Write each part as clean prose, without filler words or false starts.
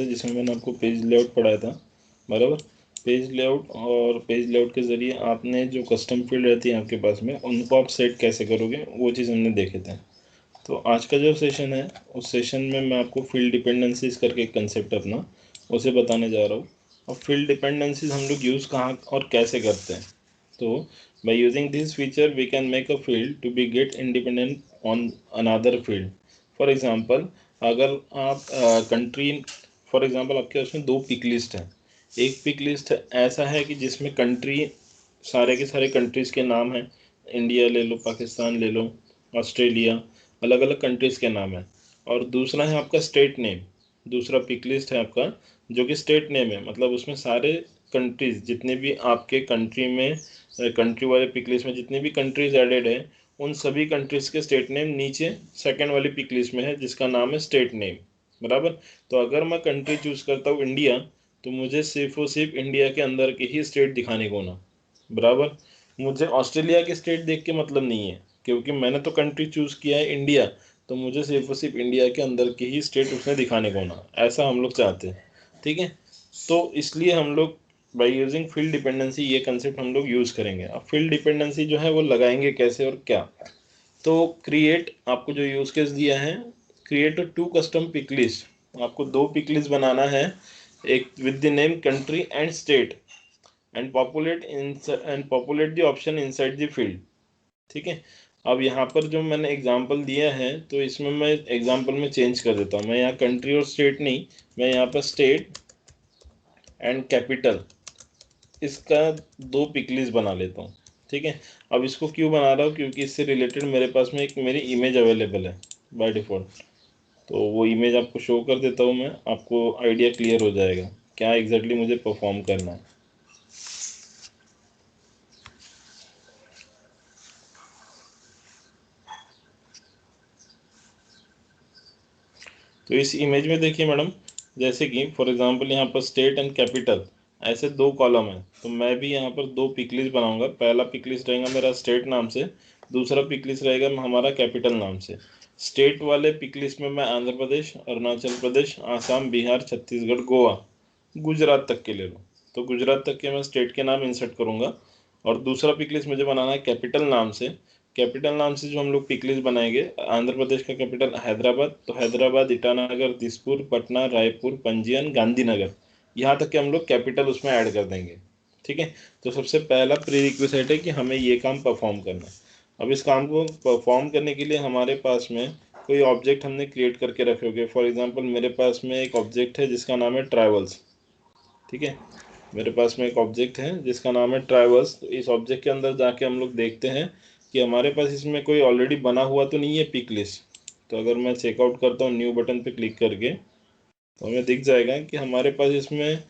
जिसमें मैंने आपको पेज लेआउट पढ़ाया था, बराबर। पेज लेआउट और पेज लेआउट के ज़रिए आपने जो कस्टम फील्ड रहती है आपके पास में, उनको आप सेट कैसे करोगे वो चीज़ हमने देखे थे। तो आज का जो सेशन है उस सेशन में मैं आपको फील्ड डिपेंडेंसीज करके एक कंसेप्ट अपना उसे बताने जा रहा हूँ। और फील्ड डिपेंडेंसीज हम लोग यूज़ कहाँ और कैसे करते हैं। तो by using this feature we can make a field to be get independent on another field. For example, अगर आप कंट्री, फॉर एग्जांपल आपके उसमें दो पिक लिस्ट है। एक पिक लिस्ट ऐसा है कि जिसमें कंट्री, सारे के सारे कंट्रीज़ के नाम हैं। इंडिया ले लो, पाकिस्तान ले लो, ऑस्ट्रेलिया, अलग अलग कंट्रीज़ के नाम है। और दूसरा है आपका स्टेट नेम। दूसरा पिक लिस्ट है आपका जो कि स्टेट नेम है, मतलब उसमें सारे कंट्रीज़ जितने भी आपके कंट्री में, कंट्री वाले पिक लिस्ट में जितनी भी कंट्रीज़ एडेड है, उन सभी कंट्रीज़ के स्टेट नेम नीचे सेकंड वाली पिक लिस्ट में है जिसका नाम है स्टेट नेम, बराबर। तो अगर मैं कंट्री चूज़ करता हूँ इंडिया, तो मुझे सिर्फ और सिर्फ इंडिया के अंदर के ही स्टेट दिखाने को ना, बराबर। मुझे ऑस्ट्रेलिया के स्टेट देख के मतलब नहीं है, क्योंकि मैंने तो कंट्री चूज़ किया है इंडिया, तो मुझे सिर्फ और सिर्फ इंडिया के अंदर के ही स्टेट उसने दिखाने को ना, ऐसा हम लोग चाहते हैं, ठीक है। तो इसलिए हम लोग बाय यूजिंग फील्ड डिपेंडेंसी ये कंसेप्ट हम लोग यूज़ करेंगे। अब फील्ड डिपेंडेंसी जो है वो लगाएंगे कैसे और क्या। तो क्रिएट, आपको जो यूज़ केस दिया है, create two custom pick list. आपको दो पिक लिस्ट बनाना है, एक with the name country and state, and populate the option inside the field, ठीक है। अब यहाँ पर जो मैंने एग्जांपल दिया है, तो इसमें मैं एग्जांपल में चेंज कर देता हूँ। मैं यहाँ कंट्री और स्टेट नहीं, मैं यहाँ पर स्टेट एंड कैपिटल, इसका दो पिक लिस्ट बना लेता हूँ, ठीक है। अब इसको क्यों बना रहा हूँ, क्योंकि इससे रिलेटेड मेरे पास में एक मेरी इमेज अवेलेबल है बाय डिफ़ॉल्ट। तो वो इमेज आपको शो कर देता हूँ मैं, आपको आइडिया क्लियर हो जाएगा क्या एग्जैक्टली मुझे परफॉर्म करना है। तो इस इमेज में देखिए मैडम, जैसे कि फॉर एग्जांपल यहाँ पर स्टेट एंड कैपिटल ऐसे दो कॉलम है, तो मैं भी यहाँ पर दो पिक लिस्ट बनाऊंगा। पहला पिक लिस्ट रहेगा मेरा स्टेट नाम से, दूसरा पिक लिस्ट रहेगा हमारा कैपिटल नाम से। स्टेट वाले पिक लिस्ट में मैं आंध्र प्रदेश, अरुणाचल प्रदेश, आसाम, बिहार, छत्तीसगढ़, गोवा, गुजरात तक के ले लूँ, तो गुजरात तक के मैं स्टेट के नाम इंसर्ट करूँगा। और दूसरा पिक लिस्ट मुझे बनाना है कैपिटल नाम से। कैपिटल नाम से जो हम लोग पिक लिस्ट बनाएंगे, आंध्र प्रदेश का कैपिटल हैदराबाद, तो हैदराबाद, ईटानगर, दिसपुर, पटना, रायपुर, पंजीयन, गांधीनगर, यहाँ तक के हम लोग कैपिटल उसमें ऐड कर देंगे, ठीक है। तो सबसे पहला प्री रिक्विजिट है कि हमें ये काम परफॉर्म करना है। अब इस काम को परफॉर्म करने के लिए हमारे पास में कोई ऑब्जेक्ट हमने क्रिएट करके रखे होंगे। फॉर एग्जांपल मेरे पास में एक ऑब्जेक्ट है जिसका नाम है ट्रैवल्स, ठीक है। मेरे पास में एक ऑब्जेक्ट है जिसका नाम है ट्रैवल्स। तो इस ऑब्जेक्ट के अंदर जाके हम लोग देखते हैं कि हमारे पास इसमें कोई ऑलरेडी बना हुआ तो नहीं है पिक लिस्ट। तो अगर मैं चेकआउट करता हूँ न्यू बटन पे क्लिक करके, तो हमें दिख जाएगा कि हमारे पास इसमें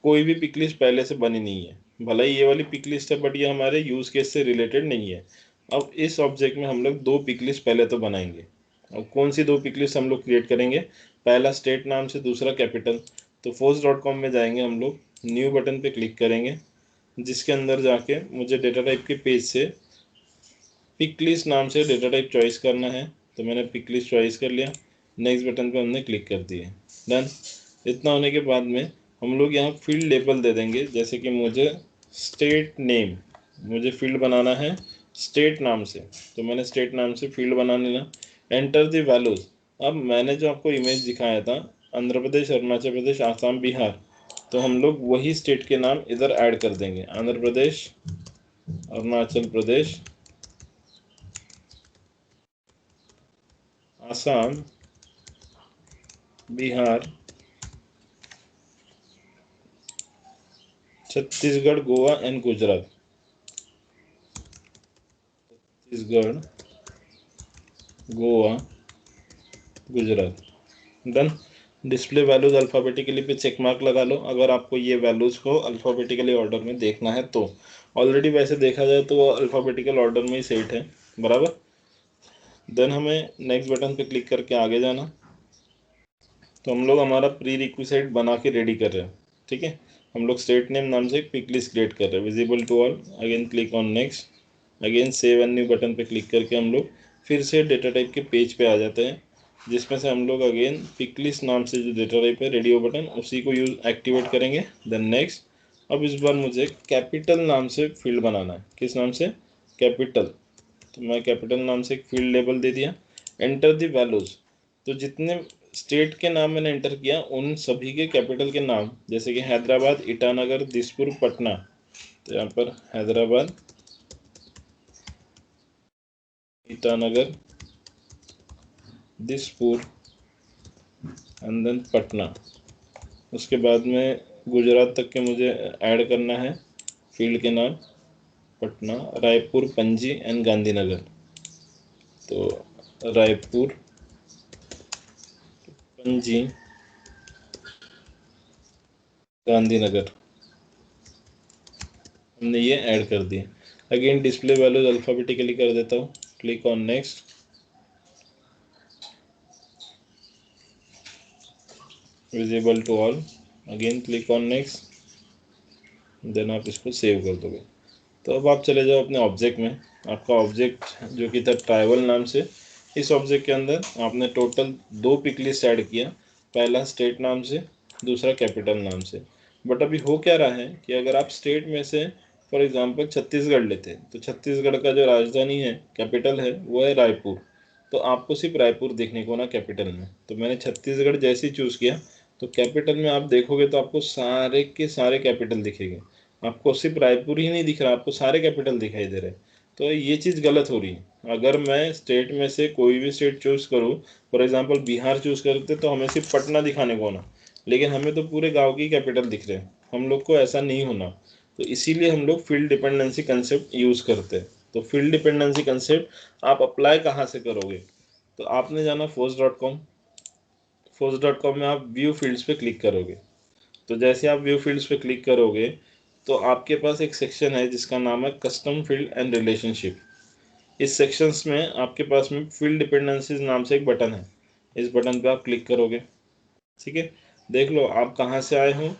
कोई भी पिक लिस्ट पहले से बनी नहीं है। भला ही ये वाली पिक लिस्ट है, बट ये हमारे यूज़ केस से रिलेटेड नहीं है। अब इस ऑब्जेक्ट में हम लोग दो पिक लिस्ट पहले तो बनाएंगे। अब कौन सी दो पिक लिस्ट हम लोग क्रिएट करेंगे, पहला स्टेट नाम से, दूसरा कैपिटल। तो फोर्स.com में जाएंगे हम लोग, न्यू बटन पे क्लिक करेंगे, जिसके अंदर जाके मुझे डेटा टाइप के पेज से पिक लिस्ट नाम से डेटा टाइप चॉइस करना है। तो मैंने पिक लिस्ट चॉइस कर लिया, नेक्स्ट बटन पे हमने क्लिक कर दिए, डन। इतना होने के बाद में हम लोग यहाँ फील्ड लेबल दे देंगे, जैसे कि मुझे स्टेट नेम, मुझे फील्ड बनाना है स्टेट नाम से, तो मैंने स्टेट नाम से फील्ड बना लेना। Enter the values. अब मैंने जो आपको इमेज दिखाया था, आंध्र प्रदेश, अरुणाचल प्रदेश, आसाम, बिहार, तो हम लोग वही स्टेट के नाम इधर ऐड कर देंगे, Andhra Pradesh, Arunachal Pradesh, Assam, Bihar, Chhattisgarh, Goa and Gujarat. Chhattisgarh, Goa, Gujarat, done. Display values alphabetically पे चेक मार्क लगा लो अगर आपको ये वैल्यूज़ को अल्फ़ाबेटिकली ऑर्डर में देखना है तो। ऑलरेडी वैसे देखा जाए तो वो अल्फ़ाबेटिकल ऑर्डर में ही सेट है, बराबर। देन हमें नेक्स्ट बटन पे क्लिक करके आगे जाना। तो हम लोग हमारा प्री रिक्विजिट बना के रेडी कर रहे हैं, ठीक है। हम लोग स्टेट नेम नाम से एक पिक लिस्ट क्रिएट कर रहे हैं, visible to all. Again click on next, again save and new button पे क्लिक करके हम लोग फिर से डेटा टाइप के पेज पे आ जाते हैं। जिसमें से हम लोग अगेन पिक लिस्ट नाम से जो डेटा टाइप है रेडियो बटन, उसी को यूज एक्टिवेट करेंगे। देन नेक्स्ट, अब इस बार मुझे कैपिटल नाम से फील्ड बनाना है। किस नाम से? कैपिटल। तो मैं कैपिटल नाम से एक फील्ड लेबल दे दिया। एंटर द वैल्यूज, तो जितने स्टेट के नाम मैंने एंटर किया उन सभी के कैपिटल के नाम, जैसे कि हैदराबाद, ईटानगर, दिसपुर, पटना। तो यहाँ पर हैदराबाद, ईटानगर, दिसपुर एंड देन पटना। उसके बाद में गुजरात तक के मुझे ऐड करना है फील्ड के नाम, पटना, रायपुर, पणजी एंड गांधीनगर। तो रायपुर, पणजी, गांधीनगर, हमने ये ऐड कर दिए। अगेन डिस्प्ले वैल्यूज अल्फ़ाबेटिकली कर देता हूँ। Click on next, visible to all, again click on next, then आप इसको सेव कर दोगे। तो अब आप चले जाओ अपने ऑब्जेक्ट में। आपका ऑब्जेक्ट जो कि था ट्राइवल नाम से, इस ऑब्जेक्ट के अंदर आपने टोटल 2 पिक लिस्ट ऐड किया, पहला स्टेट नाम से, दूसरा कैपिटल नाम से। बट अभी हो क्या रहा है कि अगर आप स्टेट में से फॉर एग्जांपल छत्तीसगढ़ लेते हैं, तो छत्तीसगढ़ का जो राजधानी है, कैपिटल है, वो है रायपुर। तो आपको सिर्फ रायपुर देखने को ना कैपिटल में। तो मैंने छत्तीसगढ़ जैसे ही चूज़ किया, तो कैपिटल में आप देखोगे तो आपको सारे के सारे कैपिटल दिखेंगे। आपको सिर्फ रायपुर ही नहीं दिख रहा, आपको सारे कैपिटल दिखाई दे रहे हैं। तो ये चीज़ गलत हो रही है। अगर मैं स्टेट में से कोई भी स्टेट चूज़ करूँ, फॉर एग्जांपल बिहार चूज़ करते, तो हमें सिर्फ पटना दिखाने को ना, लेकिन हमें तो पूरे गांव की कैपिटल दिख रहे हैं। हम लोग को ऐसा नहीं होना। तो इसीलिए हम लोग फील्ड डिपेंडेंसी कंसेप्ट यूज़ करते हैं। तो फील्ड डिपेंडेंसी कंसेप्ट आप अप्लाई कहाँ से करोगे? तो आपने जाना force.com। force.com में आप व्यू फील्ड्स पे क्लिक करोगे। तो जैसे आप व्यू फील्ड्स पे क्लिक करोगे, तो आपके पास एक सेक्शन है जिसका नाम है कस्टम फील्ड एंड रिलेशनशिप। इस सेक्शंस में आपके पास में फील्ड डिपेंडेंसीज नाम से एक बटन है। इस बटन पे आप क्लिक करोगे। ठीक है, देख लो आप कहाँ से आए हो।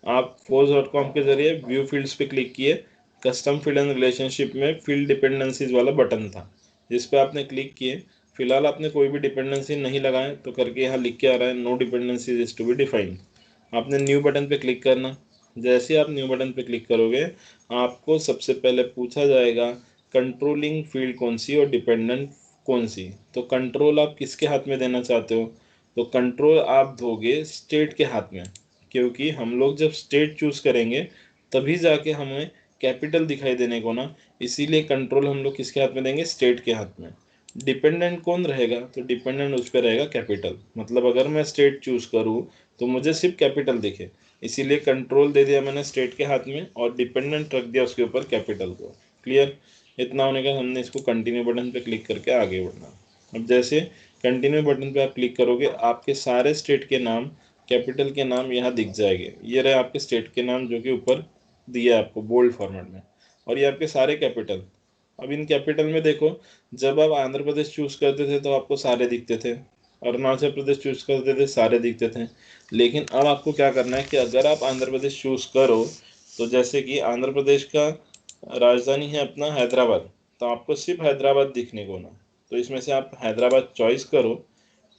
आप force.com के जरिए व्यू फील्ड्स पे क्लिक किए, कस्टम फील्ड एंड रिलेशनशिप में फील्ड डिपेंडेंसीज वाला बटन था, जिस पे आपने क्लिक किए। फिलहाल आपने कोई भी डिपेंडेंसी नहीं लगाए, तो करके यहाँ लिख के आ रहा है no dependencies is to be defined. आपने न्यू बटन पे क्लिक करना। जैसे आप न्यू बटन पे क्लिक करोगे, आपको सबसे पहले पूछा जाएगा कंट्रोलिंग फील्ड कौन सी और डिपेंडेंट कौन सी। तो कंट्रोल आप किसके हाथ में देना चाहते हो? तो कंट्रोल आप दोगे स्टेट के हाथ में, क्योंकि हम लोग जब स्टेट चूज करेंगे तभी जाके हमें कैपिटल दिखाई देने को ना। इसीलिए कंट्रोल हम लोग किसके हाथ में देंगे? स्टेट के हाथ में। डिपेंडेंट कौन रहेगा? तो डिपेंडेंट उस पर रहेगा कैपिटल। मतलब अगर मैं स्टेट चूज करूँ तो मुझे सिर्फ कैपिटल दिखे, इसीलिए कंट्रोल दे दिया मैंने स्टेट के हाथ में और डिपेंडेंट रख दिया उसके ऊपर कैपिटल को। क्लियर? इतना होने का हमने इसको कंटिन्यू बटन पे क्लिक करके आगे बढ़ना। अब जैसे कंटिन्यू बटन पे आप क्लिक करोगे, आपके सारे स्टेट के नाम, कैपिटल के नाम यहाँ दिख जाएंगे। ये रहे आपके स्टेट के नाम जो कि ऊपर दिया है आपको बोल्ड फॉर्मेट में, और ये आपके सारे कैपिटल। अब इन कैपिटल में देखो, जब आप आंध्र प्रदेश चूज करते थे तो आपको सारे दिखते थे, अरुणाचल प्रदेश चूज करते थे सारे दिखते थे। लेकिन अब आपको क्या करना है कि अगर आप आंध्र प्रदेश चूज करो, तो जैसे कि आंध्र प्रदेश का राजधानी है अपना हैदराबाद, तो आपको सिर्फ हैदराबाद दिखने को ना। तो इसमें से आप हैदराबाद चॉइस करो।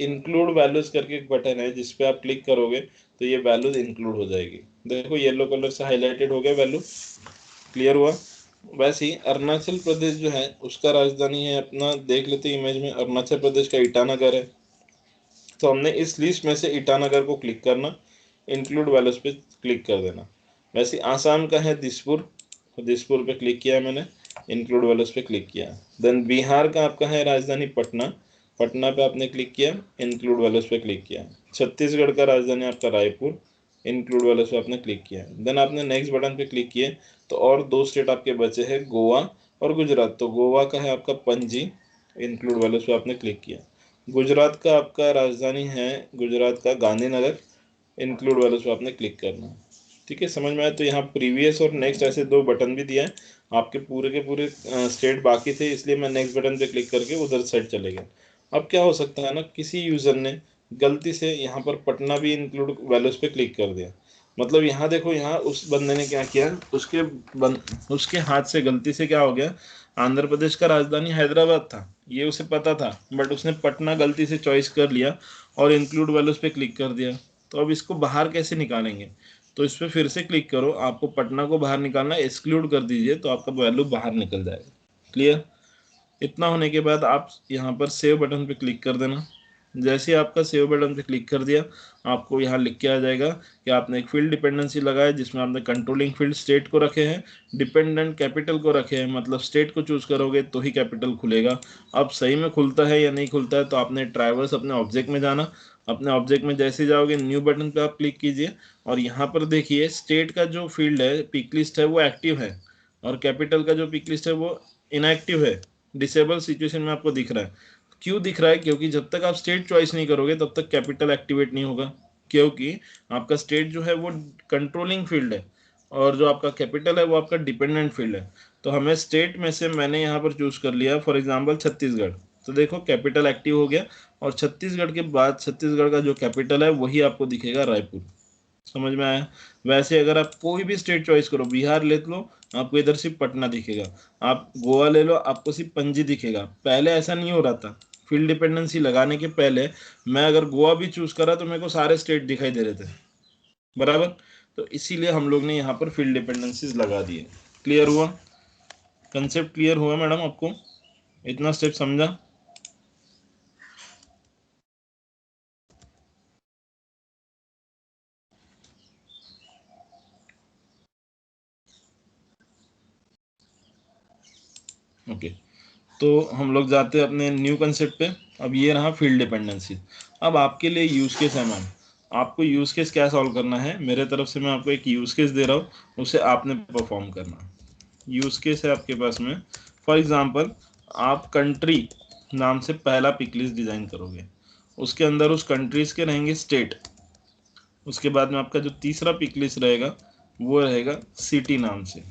इंक्लूड वैल्यूज करके एक बटन है, जिस पे आप क्लिक करोगे तो ये वैल्यूज इंक्लूड हो जाएगी। देखो येलो कलर से हाईलाइटेड हो गया वैल्यू। क्लियर हुआ? वैसे ही अरुणाचल प्रदेश जो है उसका राजधानी है अपना, देख लेते हैं इमेज में, अरुणाचल प्रदेश का ईटानगर है। तो हमने इस लिस्ट में से ईटानगर को क्लिक करना, इंक्लूड वैल्यूज पे क्लिक कर देना। वैसे आसाम का है दिसपुर, तो दिसपुर पे क्लिक किया मैंने, इंक्लूड वैल्यूज पे क्लिक किया। देन बिहार का आपका है राजधानी पटना, पटना पे आपने क्लिक किया, इंक्लूड वैल्यूज पे क्लिक किया। छत्तीसगढ़ का राजधानी आपका रायपुर, इंक्लूड वैल्यूज पे आपने क्लिक किया। देन आपने नेक्स्ट बटन पे क्लिक किए, तो और 2 स्टेट आपके बचे हैं, गोवा और गुजरात। तो गोवा का है आपका पणजी, इंक्लूड वैल्यूज पे आपने क्लिक किया। गुजरात का आपका राजधानी है, गुजरात का गांधीनगर, इंक्लूड वाले पे आपने क्लिक करना है। ठीक है, समझ में आया? तो यहाँ प्रीवियस और नेक्स्ट ऐसे 2 बटन भी दिया है। आपके पूरे के पूरे स्टेट बाकी थे, इसलिए मैं नेक्स्ट बटन पे क्लिक करके उधर साइड चले गया। अब क्या हो सकता है ना, किसी यूज़र ने गलती से यहाँ पर पटना भी इंक्लूड वैल्यूज पे क्लिक कर दिया। मतलब यहाँ देखो, यहाँ उस बंदे ने क्या किया, उसके हाथ से गलती से क्या हो गया, आंध्र प्रदेश का राजधानी हैदराबाद था, ये उसे पता था, बट उसने पटना गलती से चॉइस कर लिया और इंक्लूड वैल्यूज पे क्लिक कर दिया। तो अब इसको बाहर कैसे निकालेंगे? तो इस पे फिर से क्लिक करो, आपको पटना को बाहर निकालना है, एक्सक्लूड कर दीजिए तो आपका वैल्यू बाहर निकल जाएगा। क्लियर? इतना होने के बाद आप यहाँ पर सेव बटन पे क्लिक कर देना। जैसे ही आपका सेव बटन पे क्लिक कर दिया, आपको यहाँ लिख के आ जाएगा कि आपने एक फील्ड डिपेंडेंसी लगाया जिसमें आपने कंट्रोलिंग फील्ड स्टेट को रखे हैं, डिपेंडेंट कैपिटल को रखे हैं, मतलब स्टेट को चूज करोगे तो ही कैपिटल खुलेगा। अब सही में खुलता है या नहीं खुलता है, तो आपने ट्राइवर्स अपने ऑब्जेक्ट में जाना, अपने ऑब्जेक्ट में जैसे जाओगे न्यू बटन पे आप क्लिक कीजिए, और यहाँ पर देखिए स्टेट का जो फील्ड है, पिक लिस्ट है, वो एक्टिव है, और कैपिटल का जो पिक लिस्ट है वो इनएक्टिव है, डिसेबल सिचुएशन में आपको दिख रहा है। क्यों दिख रहा है? क्योंकि जब तक आप स्टेट चॉइस नहीं करोगे तब तक कैपिटल एक्टिवेट नहीं होगा, क्योंकि आपका स्टेट जो है वो कंट्रोलिंग फील्ड है, और जो आपका कैपिटल है वो आपका डिपेंडेंट फील्ड है। तो हमें स्टेट में से मैंने यहाँ पर चूज कर लिया फॉर एग्जांपल छत्तीसगढ़, तो देखो कैपिटल एक्टिव हो गया, और छत्तीसगढ़ के बाद छत्तीसगढ़ का जो कैपिटल है वही आपको दिखेगा रायपुर। समझ में आया? वैसे अगर आप कोई भी स्टेट चॉइस करो, बिहार ले लो, आपको इधर सिर्फ पटना दिखेगा, आप गोवा ले लो, आपको सिर्फ पणजी दिखेगा। पहले ऐसा नहीं हो रहा था, फील्ड डिपेंडेंसी लगाने के पहले मैं अगर गोवा भी चूज करा तो मेरे को सारे स्टेट दिखाई दे रहे थे, बराबर। तो इसीलिए हम लोग ने यहाँ पर फील्ड डिपेंडेंसीज लगा दिए। क्लियर हुआ? कंसेप्ट क्लियर हुआ मैडम आपको? इतना स्टेप समझा? ओके। तो हम लोग जाते हैं अपने न्यू कंसेप्ट पे। अब ये रहा फील्ड डिपेंडेंसी। अब आपके लिए यूज केस है मैम, आपको यूज केस क्या सॉल्व करना है, मेरे तरफ से मैं आपको एक यूज केस दे रहा हूँ, उसे आपने परफॉर्म करना। यूज केस है आपके पास में, फॉर एग्जांपल आप कंट्री नाम से पहला पिक लिस्ट डिजाइन करोगे, उसके अंदर उस कंट्रीज के रहेंगे स्टेट, उसके बाद में आपका जो तीसरा पिक लिस्ट रहेगा वो रहेगा सिटी नाम से।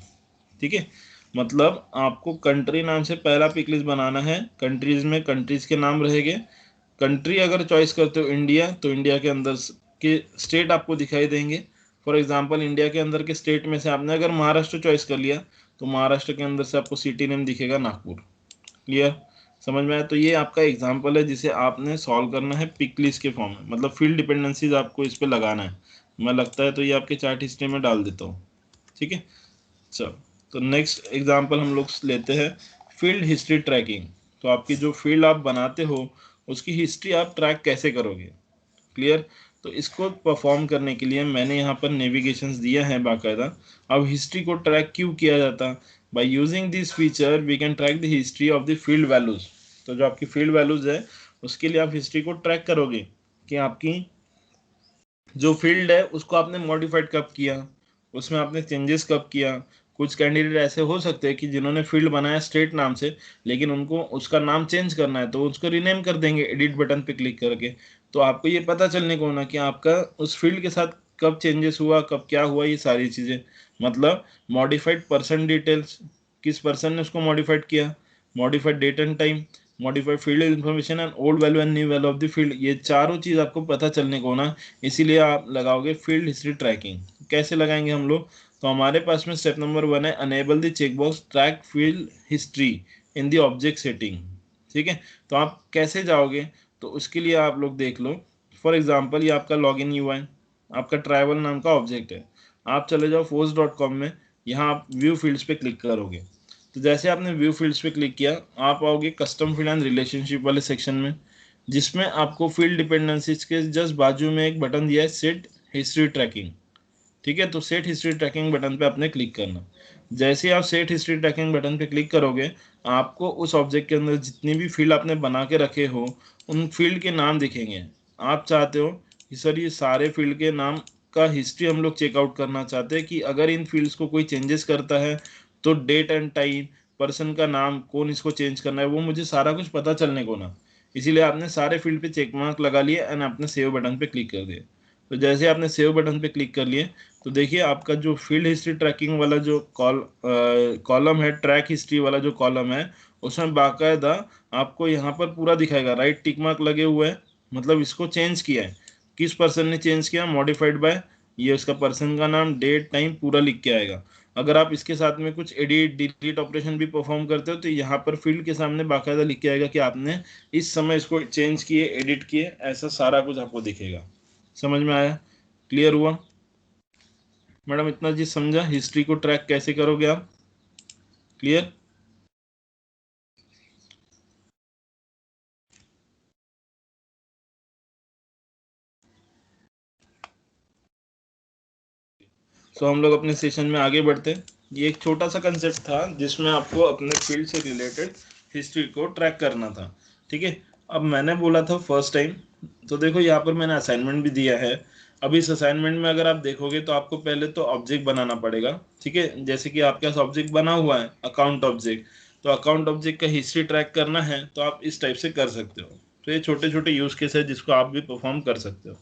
ठीक है? मतलब आपको कंट्री नाम से पहला पिक लिस्ट बनाना है, कंट्रीज में कंट्रीज के नाम रहेंगे। कंट्री अगर चॉइस करते हो इंडिया, तो इंडिया के अंदर के स्टेट आपको दिखाई देंगे। फॉर एग्जांपल इंडिया के अंदर के स्टेट में से आपने अगर महाराष्ट्र चॉइस कर लिया, तो महाराष्ट्र के अंदर से आपको सिटी नेम दिखेगा नागपुर। क्लियर? समझ में आया? तो ये आपका एग्जाम्पल है जिसे आपने सॉल्व करना है पिक लिस्ट के फॉर्म में, मतलब फील्ड डिपेंडेंसीज आपको इस पे लगाना है। मैं लगता है तो ये आपके चार्ट हिस्ट्री में डाल देता हूँ। ठीक है, चलो। तो नेक्स्ट एग्जांपल हम लोग लेते हैं फील्ड हिस्ट्री ट्रैकिंग। तो आपकी जो फील्ड आप बनाते हो उसकी हिस्ट्री आप ट्रैक कैसे करोगे? क्लियर? तो इसको परफॉर्म करने के लिए मैंने यहाँ पर नेविगेशंस दिया है बाकायदा। अब हिस्ट्री को ट्रैक क्यों किया जाता? By using this feature we can track the history of the field values. तो जो आपकी फील्ड वैल्यूज है उसके लिए आप हिस्ट्री को ट्रैक करोगे कि आपकी जो फील्ड है उसको आपने मॉडिफाइड कब किया, उसमें आपने चेंजेस कब किया। कुछ कैंडिडेट ऐसे हो सकते हैं कि जिन्होंने फील्ड बनाया स्टेट नाम से, लेकिन उनको उसका नाम चेंज करना है तो उसको रीनेम कर देंगे एडिट बटन पे क्लिक करके। तो आपको ये पता चलने को ना कि आपका उस फील्ड के साथ कब चेंजेस हुआ, कब क्या हुआ, ये सारी चीज़ें। मतलब मॉडिफाइड पर्सन डिटेल्स, किस पर्सन ने उसको मॉडिफाइड किया, modified date and time, modified field information and old value and new value of the field, ये चारों चीज़ आपको पता चलने को ना, इसीलिए आप लगाओगे फील्ड हिस्ट्री ट्रैकिंग। कैसे लगाएंगे हम लोग? तो हमारे पास में स्टेप नंबर 1 है enable the checkbox track field history in the object setting. ठीक है? तो आप कैसे जाओगे? तो उसके लिए आप लोग देख लो, फॉर एग्जाम्पल ये आपका लॉग इन यूआई, आपका ट्रैवल नाम का ऑब्जेक्ट है। आप चले जाओ force.com में, यहाँ आप व्यू फील्ड्स पे क्लिक करोगे। तो जैसे आपने व्यू फील्ड्स पे क्लिक किया, आप आओगे कस्टम फील्ड एंड रिलेशनशिप वाले सेक्शन में, जिसमें आपको फील्ड डिपेंडेंसीज के जस्ट बाजू में एक बटन दिया है सेट हिस्ट्री ट्रैकिंग। ठीक है? तो सेट हिस्ट्री ट्रैकिंग बटन पे आपने क्लिक करना। जैसे ही आप सेट हिस्ट्री ट्रैकिंग बटन पे क्लिक करोगे, आपको उस ऑब्जेक्ट के अंदर जितनी भी फील्ड आपने बना के रखे हो उन फील्ड के नाम दिखेंगे। आप चाहते हो कि सर ये सारे फील्ड के नाम का हिस्ट्री हम लोग चेकआउट करना चाहते हैं कि अगर इन फील्ड्स को कोई चेंजेस करता है तो डेट एंड टाइम, पर्सन का नाम, कौन इसको चेंज करना है, वो मुझे सारा कुछ पता चलने को ना। इसीलिए आपने सारे फील्ड पे चेक मार्क लगा लिया एंड आपने सेव बटन पे क्लिक कर दिया। तो जैसे आपने सेव बटन पे क्लिक कर लिए, तो देखिए आपका जो फील्ड हिस्ट्री ट्रैकिंग वाला जो कॉलम है, ट्रैक हिस्ट्री वाला जो कॉलम है, उसमें बाकायदा आपको यहाँ पर पूरा दिखाएगा, राइट टिक मार्क लगे हुए हैं, मतलब इसको चेंज किया है। किस पर्सन ने चेंज किया? मॉडिफाइड बाय ये उसका पर्सन का नाम, डेट, टाइम पूरा लिख के आएगा। अगर आप इसके साथ में कुछ एडिट डिलीट ऑपरेशन भी परफॉर्म करते हो तो यहाँ पर फील्ड के सामने बाकायदा लिख के आएगा कि आपने इस समय इसको चेंज किए, एडिट किए, ऐसा सारा कुछ आपको दिखेगा। समझ में आया? क्लियर हुआ मैडम? इतना चीज समझा, हिस्ट्री को ट्रैक कैसे करोगे आप? क्लियर? सो हम लोग अपने सेशन में आगे बढ़ते हैं। ये एक छोटा सा कंसेप्ट था जिसमें आपको अपने फील्ड से रिलेटेड हिस्ट्री को ट्रैक करना था। ठीक है, अब मैंने बोला था फर्स्ट टाइम, तो देखो यहाँ पर मैंने असाइनमेंट भी दिया है। अब इस असाइनमेंट में अगर आप देखोगे तो आपको पहले तो ऑब्जेक्ट बनाना पड़ेगा। ठीक है, जैसे कि आपके पास ऑब्जेक्ट बना हुआ है अकाउंट ऑब्जेक्ट, तो अकाउंट ऑब्जेक्ट का हिस्ट्री ट्रैक करना है तो आप इस टाइप से कर सकते हो। तो ये छोटे छोटे यूज केस है जिसको आप भी परफॉर्म कर सकते हो।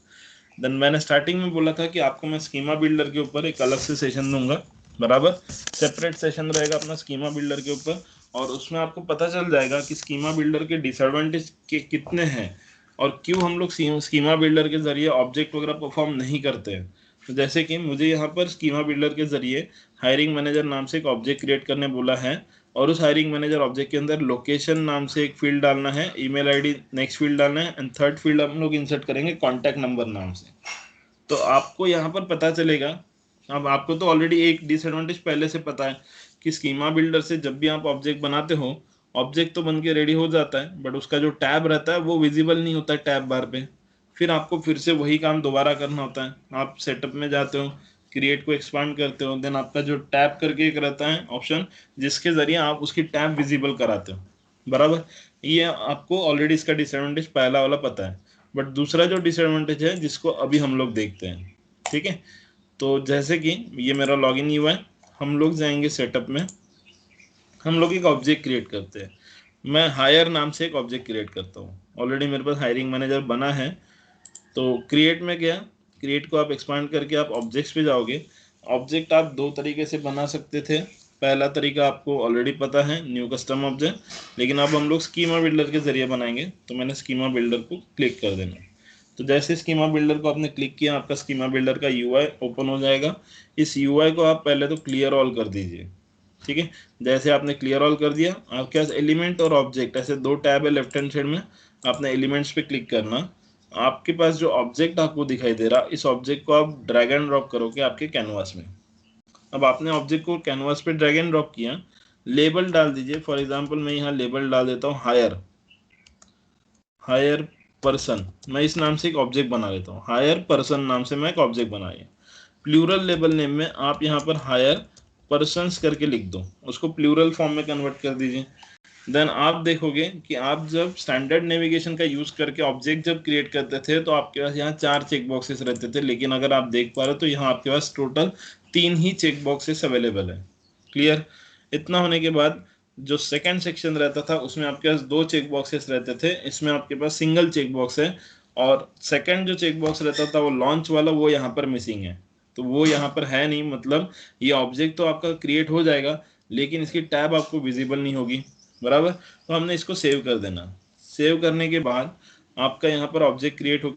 देन मैंने स्टार्टिंग में बोला था कि आपको मैं स्कीमा बिल्डर के ऊपर एक अलग से सेशन दूंगा, बराबर, सेपरेट सेशन रहेगा अपना स्कीमा बिल्डर के ऊपर, और उसमें आपको पता चल जाएगा कि स्कीमा बिल्डर के डिसएडवांटेज के कितने हैं और क्यों हम लोग स्कीमा बिल्डर के जरिए ऑब्जेक्ट वगैरह परफॉर्म नहीं करते हैं। तो जैसे कि मुझे यहाँ पर स्कीमा बिल्डर के जरिए हायरिंग मैनेजर नाम से एक ऑब्जेक्ट क्रिएट करने बोला है, और उस हायरिंग मैनेजर ऑब्जेक्ट के अंदर लोकेशन नाम से एक फील्ड डालना है, ईमेल आईडी नेक्स्ट फील्ड डालना है, एंड थर्ड फील्ड हम लोग इंसर्ट करेंगे कॉन्टैक्ट नंबर नाम से। तो आपको यहाँ पर पता चलेगा, अब आपको तो ऑलरेडी एक डिसएडवांटेज पहले से पता है कि स्कीमा बिल्डर से जब भी आप ऑब्जेक्ट बनाते हो, ऑब्जेक्ट तो बन के रेडी हो जाता है बट उसका जो टैब रहता है वो विजिबल नहीं होता है टैब बार पे। फिर आपको फिर से वही काम दोबारा करना होता है। आप सेटअप में जाते हो, क्रिएट को एक्सपांड करते हो, देन आपका जो टैब करके एक रहता है ऑप्शन जिसके जरिए आप उसकी टैब विजिबल कराते हो, बराबर। ये आपको ऑलरेडी इसका डिसएडवांटेज पहला वाला पता है। बट दूसरा जो डिसएडवांटेज है जिसको अभी हम लोग देखते हैं, ठीक है। तो जैसे कि ये मेरा लॉगिन हुआ है, हम लोग जाएंगे सेटअप में, हम लोग एक ऑब्जेक्ट क्रिएट करते हैं। मैं हायर नाम से एक ऑब्जेक्ट क्रिएट करता हूँ, ऑलरेडी मेरे पास हायरिंग मैनेजर बना है। तो क्रिएट में गया, क्रिएट को आप एक्सपांड करके आप ऑब्जेक्ट्स पे जाओगे। ऑब्जेक्ट आप दो तरीके से बना सकते थे। पहला तरीका आपको ऑलरेडी पता है, न्यू कस्टम ऑब्जेक्ट, लेकिन अब हम लोग स्कीमा बिल्डर के जरिए बनाएंगे। तो मैंने स्कीमा बिल्डर को क्लिक कर देना। तो जैसे स्कीमा बिल्डर को आपने क्लिक किया, आपका स्कीमा बिल्डर का यूआई ओपन हो जाएगा। इस यूआई को आप पहले तो क्लियर ऑल कर दीजिए। ठीक है, जैसे आपने क्लियर ऑल कर दिया, आपके पास एलिमेंट और ऑब्जेक्ट ऐसे दो टैब है लेफ्ट हैंड साइड में। आपने एलिमेंट्स पे क्लिक करना। आपके पास जो ऑब्जेक्ट आपको दिखाई दे रहा, इस ऑब्जेक्ट को आप ड्रैग एंड ड्रॉप करोगे आपके कैनवास में। अब आपने ऑब्जेक्ट को कैनवास पे ड्रैग एंड ड्रॉप किया, लेबल डाल दीजिए। फॉर एग्जांपल मैं यहाँ लेबल डाल देता हूँ हायर, हायर पर्सन। मैं इस नाम से एक ऑब्जेक्ट बना लेता हूँ, हायर पर्सन नाम से मैं एक ऑब्जेक्ट बना लिया। प्लूरल लेबल नेम में आप यहाँ पर हायर पर्सन्स करके लिख दो, उसको प्लूरल फॉर्म में कन्वर्ट कर दीजिए। देन आप देखोगे कि आप जब स्टैंडर्ड नेविगेशन का यूज करके ऑब्जेक्ट जब क्रिएट करते थे तो आपके पास यहाँ 4 चेक बॉक्सेस रहते थे, लेकिन अगर आप देख पा रहे हो तो यहाँ आपके पास टोटल 3 ही चेक बॉक्सेस अवेलेबल है। क्लियर? इतना होने के बाद जो सेकंड सेक्शन रहता था उसमें आपके पास 2 चेक बॉक्सेस रहते थे, इसमें आपके पास सिंगल चेक बॉक्स है। और सेकंड जो चेक बॉक्स रहता था वो लॉन्च वाला, वो यहाँ पर मिसिंग है। तो वो यहाँ पर है नहीं, मतलब ये ऑब्जेक्ट तो आपका क्रिएट हो जाएगा लेकिन इसकी टैब आपको विजिबल नहीं होगी, बराबर। तो हमने इसको सेव कर देना। सेव करने के बाद आपका यहाँ पर ऑब्जेक्ट क्रिएट हो